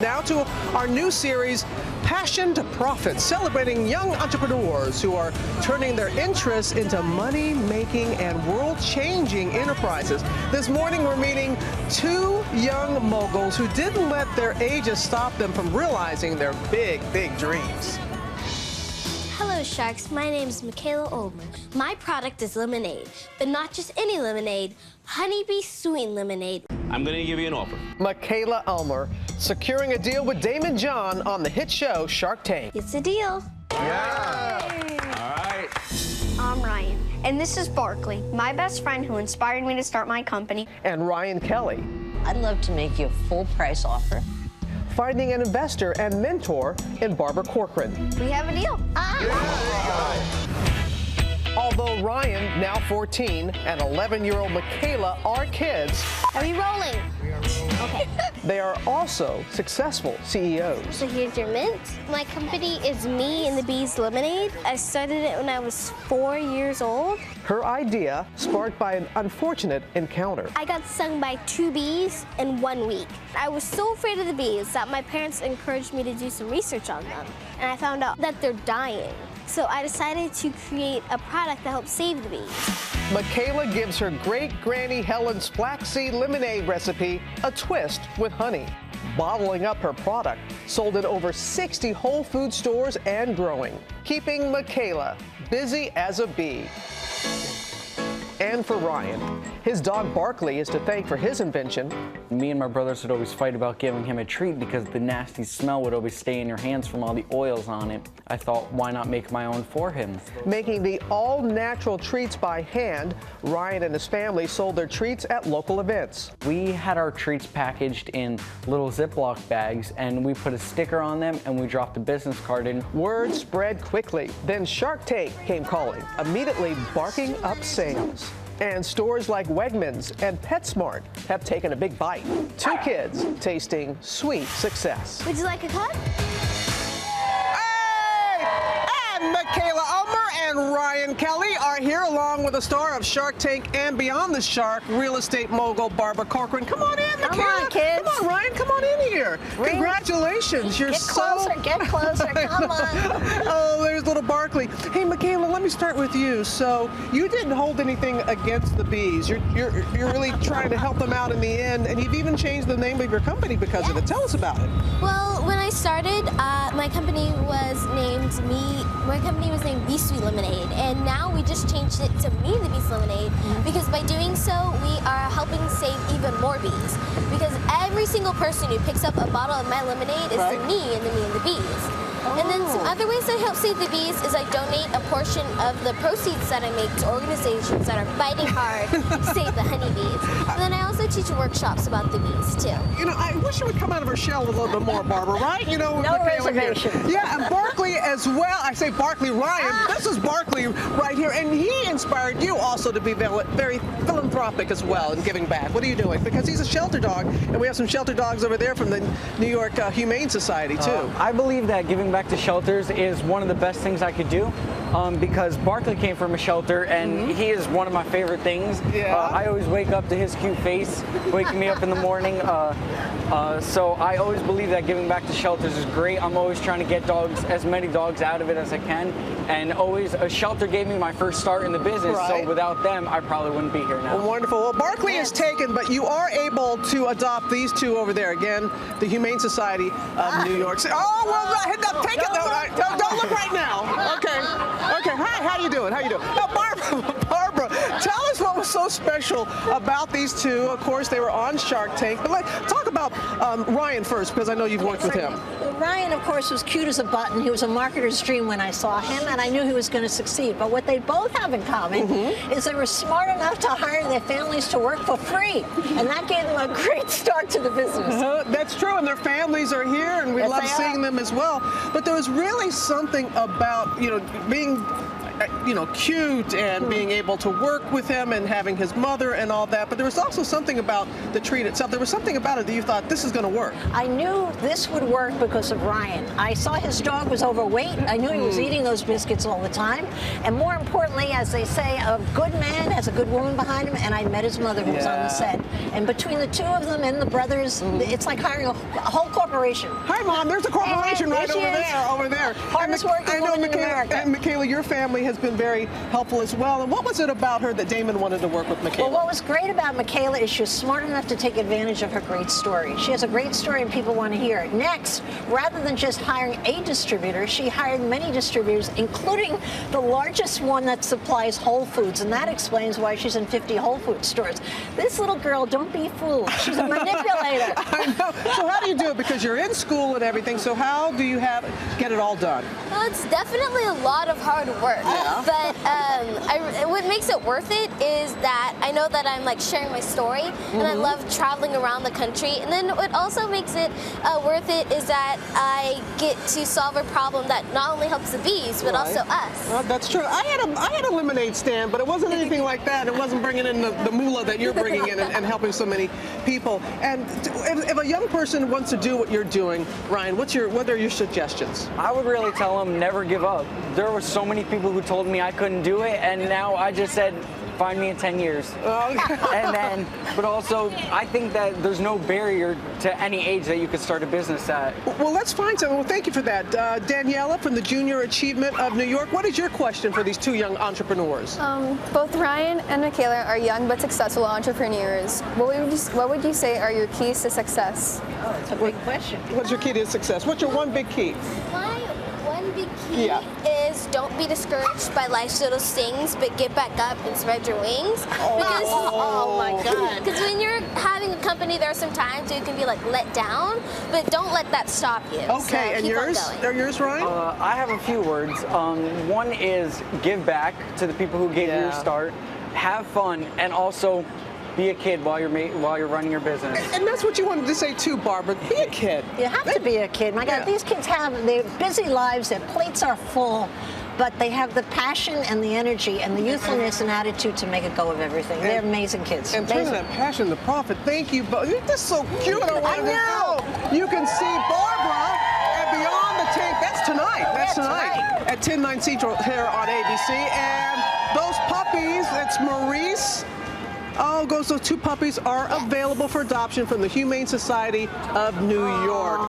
Now to our new series, Passion to Profit, celebrating young entrepreneurs who are turning their interests into money-making and world-changing enterprises. This morning, we're meeting two young moguls who didn't let their ages stop them from realizing their big, big dreams. Hello, Sharks. My name is Mikaila Ulmer. My product is lemonade, but not just any lemonade, honeybee sweet lemonade. I'm going to give you an offer. Mikaila Ulmer securing a deal with Damon John on the hit show Shark Tank. It's a deal. Yeah. All right. I'm Ryan, and this is Barkley, my best friend who inspired me to start my company. And Ryan Kelly. I'd love to make you a full price offer. Finding an investor and mentor in Barbara Corcoran. We have a deal. Although Ryan, now 14, and 11-year-old Mikaila are kids, Are we rolling? Okay. they are also successful CEOs. So here's your mint. My company is Me and the Bees Lemonade. I started it when I was 4 years old. Her idea sparked by an unfortunate encounter. I got stung by 2 bees in 1 week. I was so afraid of the bees that my parents encouraged me to do some research on them. And I found out that they're dying. So I decided to create a product that helps save the bees. Mikaila gives her great-granny Helen's flaxseed lemonade recipe a twist with honey. Bottling up her product, sold in over 60 Whole Food stores and growing, keeping Mikaila busy as a bee. And for Ryan, his dog Barkley is to thank for his invention. Me and my brothers would always fight about giving him a treat because the nasty smell would always stay in your hands from all the oils on it. I thought, why not make my own for him? Making the all-natural treats by hand, Ryan and his family sold their treats at local events. We had our treats packaged in little Ziploc bags, and we put a sticker on them, and we dropped a business card in. Word spread quickly. Then Shark Tank came calling, immediately barking up sales. And stores like Wegmans and PetSmart have taken a big bite. Two kids tasting sweet success. Would you like a cut? Hey! And Mikaila Ulmer and Ryan Kelly are here along with the star of Shark Tank and Beyond the Shark, real estate mogul Barbara Corcoran. Come on in, Mikaila. Come on, kids. Come on, Ryan. Come on in here. Congratulations. You're Get closer, get closer, come on. Oh, there's little Barkley. Hey, Mikaila, let me start with you. So you didn't hold anything against the bees. You're really trying to help them out in the end, and you've even changed the name of your company because of it. Tell us about it. Well, when I started, my company was named Bee Sweet Lemonade, and now we just changed it to Me and the Bees Lemonade because by doing so, we are helping save even more bees. Because every single person who picks up a bottle of my lemonade is the Me and the Bees. And then some other ways I help save the bees is I donate a portion of the proceeds that I make to organizations that are fighting hard to save the honeybees. And then I also teach workshops about the bees, too. You know, I wish you would come out of her shell a little bit more, Barbara, right? You know, No reservation. Yeah, and Barkley as well. I say Barkley, Ryan. This is Barkley right here, and he inspired you also to be very philanthropic as well and giving back. What are you doing? Because he's a shelter dog, and we have some shelter dogs over there from the New York Humane Society, too. I believe that giving back to shelters is one of the best things I could do because Barkley came from a shelter and he is one of my favorite things. Yeah. I always wake up to his cute face waking me up in the morning. So I always believe that giving back to shelters is great. I'm always trying to get as many dogs out of it as I can. And always, a shelter gave me my first start in the business. Right. So without them, I probably wouldn't be here now. Well, wonderful. Well, Barkley is taken, but you are able to adopt these two over there. Again, the Humane Society of New York City. Oh, well, take it. Don't look right now. Okay. Okay. Hi. How you doing? How you doing? Now, Barbara, tell us what was so special about these two. Of course, they were on Shark Tank. But talk about Ryan first, because I know you've worked with him. Well, Ryan, of course, was cute as a button. He was a marketer's dream when I saw him, and I knew he was going to succeed. But what they both have in common is they were smart enough to hire their families to work for free, and that gave them a great start to the business. That's true, and their families are here, and we love seeing them as well. But there was really something about, being cute and being able to work with him and having his mother and all that. But there was also something about the treat itself. There was something about it that you thought, this is going to work. I knew this would work because of Ryan. I saw his dog was overweight. I knew he was eating those biscuits all the time. And more importantly, as they say, a good man has a good woman behind him. And I met his mother who was on the set. And between the two of them and the brothers, it's like hiring a whole whole corporation. Hi, Mom. There's a corporation And right there she over is. there, over there. Hardest working woman in America. And Mikaila, your family has been very helpful as well. And what was it about her that Damon wanted to work with Mikaila? Well, what was great about Mikaila is she was smart enough to take advantage of her great story. She has a great story and people want to hear it. Next, rather than just hiring a distributor, she hired many distributors, including the largest one that supplies Whole Foods, and that explains why she's in 50 Whole Foods stores. This little girl, don't be fooled. She's a manipulator. I know. So how do you do it? Because you're in school and everything, so how do you get it all done? Well, it's definitely a lot of hard work, but what makes it worth it is that I know that I'm like sharing my story, and I love traveling around the country. And then what also makes it worth it is that I get to solve a problem that not only helps the bees, but also us. Well, that's true. I had a lemonade stand, but it wasn't anything like that. It wasn't bringing in the moolah that you're bringing in and helping so many people. And if a young person wants to do what you're doing, Ryan, what are your suggestions? I would really tell them never give up. There were so many people who told me I couldn't do it, and now I just said, find me in 10 years. And then, but also, I think that there's no barrier to any age that you could start a business at. Well, let's find something. Well, thank you for that. Daniela from the Junior Achievement of New York, what is your question for these two young entrepreneurs? Both Ryan and Mikaila are young but successful entrepreneurs. What would you say are your keys to success? Oh, it's a big question. What's your key to success? What's your one big key? My one big key is don't be discouraged by life's little stings, but get back up and spread your wings. Oh my God. Because when you're having a company, there are some times you can be like let down, but don't let that stop you. Okay, so and keep yours? on going. Are yours, Ryan? I have a few words. One is give back to the people who gave you your start, have fun, and also be a kid while you're running your business. And that's what you wanted to say too, Barbara. Be a kid. You have to be a kid. My God, these kids they're busy lives, their plates are full, but they have the passion and the energy and the youthfulness and attitude to make a go of everything. They're amazing kids. And turning that passion to profit. Thank you both. This is so cute. I know. You can see Barbara and Beyond the Tank. That's tonight. That's tonight at 10, 9 Central here on ABC. And those puppies, it's Maurice. Oh, those two puppies are available for adoption from the Humane Society of New York.